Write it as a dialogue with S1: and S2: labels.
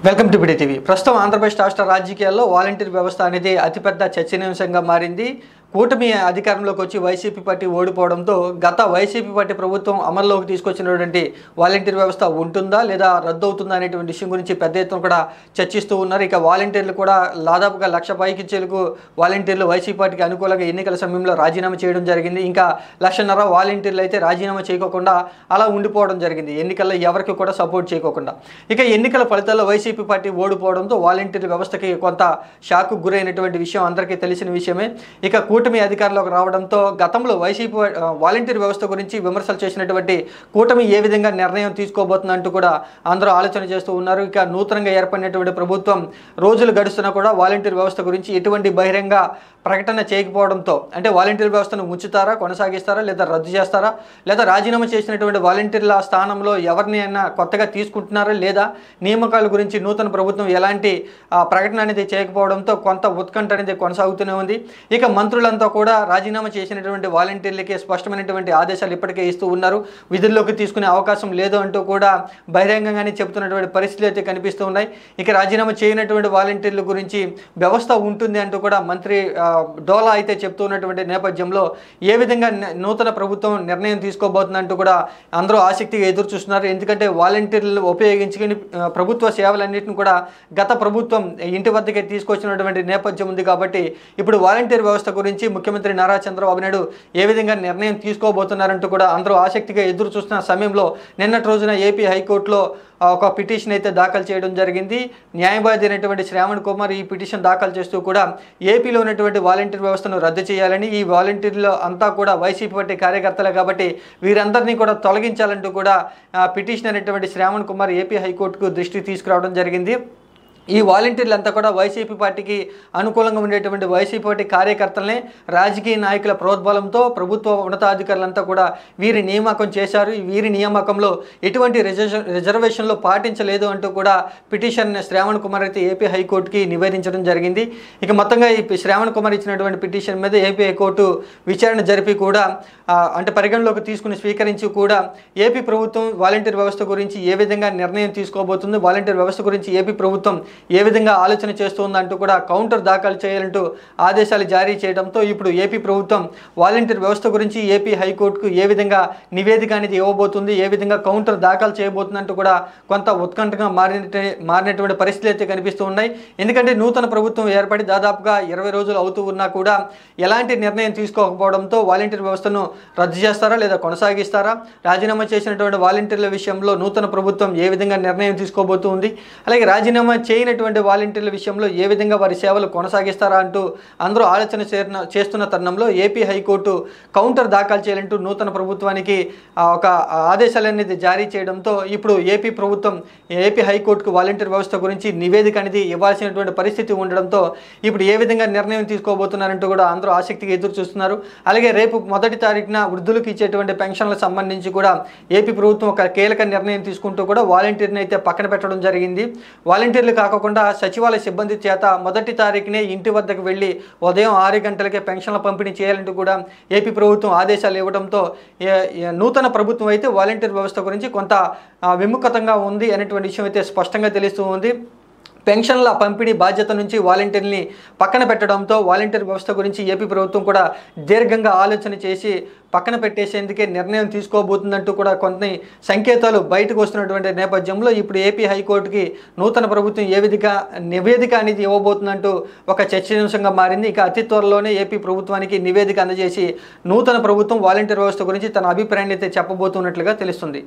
S1: Welcome to BD TV. ప్రస్తుతం ఆంధ్రప్రదేశ్ రాష్ట్ర రాజకీయాల్లో వాలంటీర్ వ్యవస్థ అనేది అతిపెద్ద చర్చనీయాంశంగా మారింది. కూటమి అధికారంలోకి వచ్చి వైసీపీ పార్టీ ఓడిపోవడంతో గత వైసీపీ పార్టీ ప్రభుత్వం అమల్లోకి తీసుకొచ్చినటువంటి వాలంటీర్ వ్యవస్థ ఉంటుందా లేదా రద్దు అవుతుందా అనేటువంటి విషయం గురించి పెద్ద ఎత్తున కూడా చర్చిస్తూ ఉన్నారు. ఇక వాలంటీర్లు కూడా దాదాపుగా 1,00,000 పైకిచ్చేలకు వాలంటీర్లు వైసీపీ పార్టీకి అనుకూలంగా ఎన్నికల సమయంలో రాజీనామా చేయడం జరిగింది. ఇంకా 1,50,000 వాలంటీర్లు అయితే రాజీనామా చేయకోకుండా అలా ఉండిపోవడం జరిగింది, ఎన్నికల్లో ఎవరికి కూడా సపోర్ట్ చేయకోకుండా. ఇక ఎన్నికల ఫలితాల్లో వైసీపీ పార్టీ ఓడిపోవడంతో వాలంటీర్ వ్యవస్థకి కొంత షాకు గురైనటువంటి విషయం అందరికీ తెలిసిన విషయమే. ఇక కూటమి అధికారంలోకి రావడంతో గతంలో వైసీపీ వాలంటీర్ వ్యవస్థ గురించి విమర్శలు చేసినటువంటి కూటమి ఏ విధంగా నిర్ణయం తీసుకోబోతుందంటూ కూడా అందరూ ఆలోచన చేస్తూ ఉన్నారు. ఇక నూతనంగా ఏర్పడినటువంటి ప్రభుత్వం రోజులు గడుస్తున్నా కూడా వాలంటీర్ వ్యవస్థ గురించి ఎటువంటి బహిరంగ ప్రకటన చేయకపోవడంతో, అంటే వాలంటీర్ వ్యవస్థను ఉంచుతారా, కొనసాగిస్తారా, లేదా రద్దు చేస్తారా, లేదా రాజీనామా చేసినటువంటి వాలంటీర్ల స్థానంలో ఎవరిని అయినా కొత్తగా తీసుకుంటున్నారా లేదా, నియామకాల గురించి నూతన ప్రభుత్వం ఎలాంటి ప్రకటన అనేది చేయకపోవడంతో కొంత ఉత్కంఠ అనేది కొనసాగుతూనే ఉంది. ఇక మంత్రులంతా కూడా రాజీనామా చేసినటువంటి వాలంటీర్లకి స్పష్టమైనటువంటి ఆదేశాలు ఇప్పటికే ఇస్తూ ఉన్నారు. విధుల్లోకి తీసుకునే అవకాశం లేదు అంటూ కూడా బహిరంగంగానే చెబుతున్నటువంటి పరిస్థితులు అయితే కనిపిస్తూ ఉన్నాయి. ఇక రాజీనామా చేయనటువంటి వాలంటీర్ల గురించి వ్యవస్థ ఉంటుంది అంటూ కూడా మంత్రి డోలా అయితే చెప్తున్నటువంటి నేపథ్యంలో ఏ విధంగా నూతన ప్రభుత్వం నిర్ణయం తీసుకోబోతుందంటూ కూడా అందరూ ఆసక్తిగా ఎదురు చూస్తున్నారు. ఎందుకంటే వాలంటీర్లు ఉపయోగించుకుని ప్రభుత్వ సేవలన్నింటిని కూడా గత ప్రభుత్వం ఇంటి వద్దకే తీసుకొచ్చినటువంటి నేపథ్యం ఉంది. కాబట్టి ఇప్పుడు వాలంటీర్ వ్యవస్థ గురించి ముఖ్యమంత్రి నారా చంద్రబాబు నాయుడు ఏ విధంగా నిర్ణయం తీసుకోబోతున్నారంటూ కూడా అందరూ ఆసక్తిగా ఎదురు చూస్తున్న సమయంలో నిన్నటి రోజున ఏపీ హైకోర్టులో ఒక పిటిషన్ అయితే దాఖలు చేయడం జరిగింది. న్యాయవాది అయినటువంటి శ్రావణ్ కుమార్ ఈ పిటిషన్ దాఖలు చేస్తూ కూడా ఏపీలో ఉన్నటువంటి వాలంటీర్ వ్యవస్థను రద్దు చేయాలని, ఈ వాలంటీర్లు అంతా కూడా వైసీపీ పార్టీ కార్యకర్తలే కాబట్టి వీరందరినీ కూడా తొలగించాలంటూ కూడా పిటిషన్ అయినటువంటి శ్రావణ్ కుమార్ ఏపీ హైకోర్టుకు దృష్టికి తీసుకురావడం జరిగింది. ఈ వాలంటీర్లు అంతా కూడా వైసీపీ పార్టీకి అనుకూలంగా ఉండేటువంటి వైసీపీ పార్టీ కార్యకర్తలనే రాజకీయ నాయకుల ప్రోద్బలంతో ప్రభుత్వ ఉన్నతాధికారులంతా కూడా వీరి నియామకం చేశారు. వీరి నియామకంలో ఎటువంటి రిజర్వేషన్లు పాటించలేదు అంటూ కూడా పిటిషన్ శ్రావణ్ కుమార్ అయితే ఏపీ హైకోర్టుకి నివేదించడం జరిగింది. ఇక మొత్తంగా ఈ శ్రావణ్ కుమార్ ఇచ్చినటువంటి పిటిషన్ మీద ఏపీ హైకోర్టు విచారణ జరిపి కూడా అంటే పరిగణలోకి తీసుకుని స్వీకరించి కూడా ఏపీ ప్రభుత్వం వాలంటీర్ వ్యవస్థ గురించి ఏ విధంగా నిర్ణయం తీసుకోబోతుంది, వాలంటీర్ వ్యవస్థ గురించి ఏపీ ప్రభుత్వం ఏ విధంగా ఆలోచన చేస్తుందంటూ కూడా కౌంటర్ దాఖలు చేయాలంటూ ఆదేశాలు జారీ చేయడంతో ఇప్పుడు ఏపీ ప్రభుత్వం వాలంటీర్ వ్యవస్థ గురించి ఏపీ హైకోర్టుకు ఏ విధంగా నివేదిక అనేది ఇవ్వబోతుంది, ఏ విధంగా కౌంటర్ దాఖలు చేయబోతుందంటూ కూడా కొంత ఉత్కంఠగా మారినటువంటి పరిస్థితులు అయితే కనిపిస్తూ ఉన్నాయి. ఎందుకంటే నూతన ప్రభుత్వం ఏర్పడి దాదాపుగా 20 రోజులు అవుతూ ఉన్నా కూడా ఎలాంటి నిర్ణయం తీసుకోకపోవడంతో వాలంటీర్ వ్యవస్థను రద్దు చేస్తారా లేదా కొనసాగిస్తారా, రాజీనామా చేసినటువంటి వాలంటీర్ల విషయంలో నూతన ప్రభుత్వం ఏ విధంగా నిర్ణయం తీసుకోబోతుంది, అలాగే రాజీనామా చేయనటువంటి వాలంటీర్ల విషయంలో ఏ విధంగా వారి సేవలు కొనసాగిస్తారా అంటూ అందరూ ఆలోచన చేస్తున్న తరుణంలో ఏపీ హైకోర్టు కౌంటర్ దాఖలు చేయాలంటూ నూతన ప్రభుత్వానికి ఒక ఆదేశాలు అనేది జారీ చేయడంతో ఇప్పుడు ఏపీ ప్రభుత్వం ఏపీ హైకోర్టుకు వాలంటీర్ వ్యవస్థ గురించి నివేదిక అనేది ఇవ్వాల్సినటువంటి పరిస్థితి ఉండడంతో ఇప్పుడు ఏ విధంగా నిర్ణయం తీసుకోబోతున్నారంటూ కూడా అందరూ ఆసక్తిగా ఎదురు చూస్తున్నారు. అలాగే రేపు 1వ తారీఖున వృద్ధులకు ఇచ్చేటువంటి పెన్షన్లకు సంబంధించి కూడా ఏపీ ప్రభుత్వం ఒక కీలక నిర్ణయం తీసుకుంటూ కూడా వాలంటీర్ని అయితే పక్కన పెట్టడం జరిగింది. వాలంటీర్లు కాకుండా సచివాలయ సిబ్బంది చేత 1వ తారీఖునే ఇంటి వద్దకు వెళ్ళి ఉదయం 6 గంటలకే పెన్షన్ల పంపిణీ చేయాలంటూ కూడా ఏపీ ప్రభుత్వం ఆదేశాలు ఇవ్వడంతో నూతన ప్రభుత్వం అయితే వాలంటీర్ వ్యవస్థ గురించి కొంత విముఖతంగా ఉంది అనేటువంటి విషయం అయితే స్పష్టంగా తెలుస్తూ ఉంది. పెన్షన్ల పంపిణీ బాధ్యత నుంచి వాలంటీర్ని పక్కన పెట్టడంతో వాలంటీర్ వ్యవస్థ గురించి ఏపీ ప్రభుత్వం కూడా దీర్ఘంగా ఆలోచన చేసి పక్కన పెట్టేసేందుకే నిర్ణయం తీసుకోబోతుందంటూ కూడా కొన్ని సంకేతాలు బయటకు వస్తున్నటువంటి నేపథ్యంలో ఇప్పుడు ఏపీ హైకోర్టుకి నూతన ప్రభుత్వం ఏ విధంగా నివేదిక అనేది ఇవ్వబోతుందంటూ ఒక చర్చనీయాంశంగా మారింది. ఇక అతి త్వరలోనే ఏపీ ప్రభుత్వానికి నివేదిక అందజేసి నూతన ప్రభుత్వం వాలంటీర్ వ్యవస్థ గురించి తన అభిప్రాయాన్ని అయితే చెప్పబోతున్నట్లుగా తెలుస్తుంది.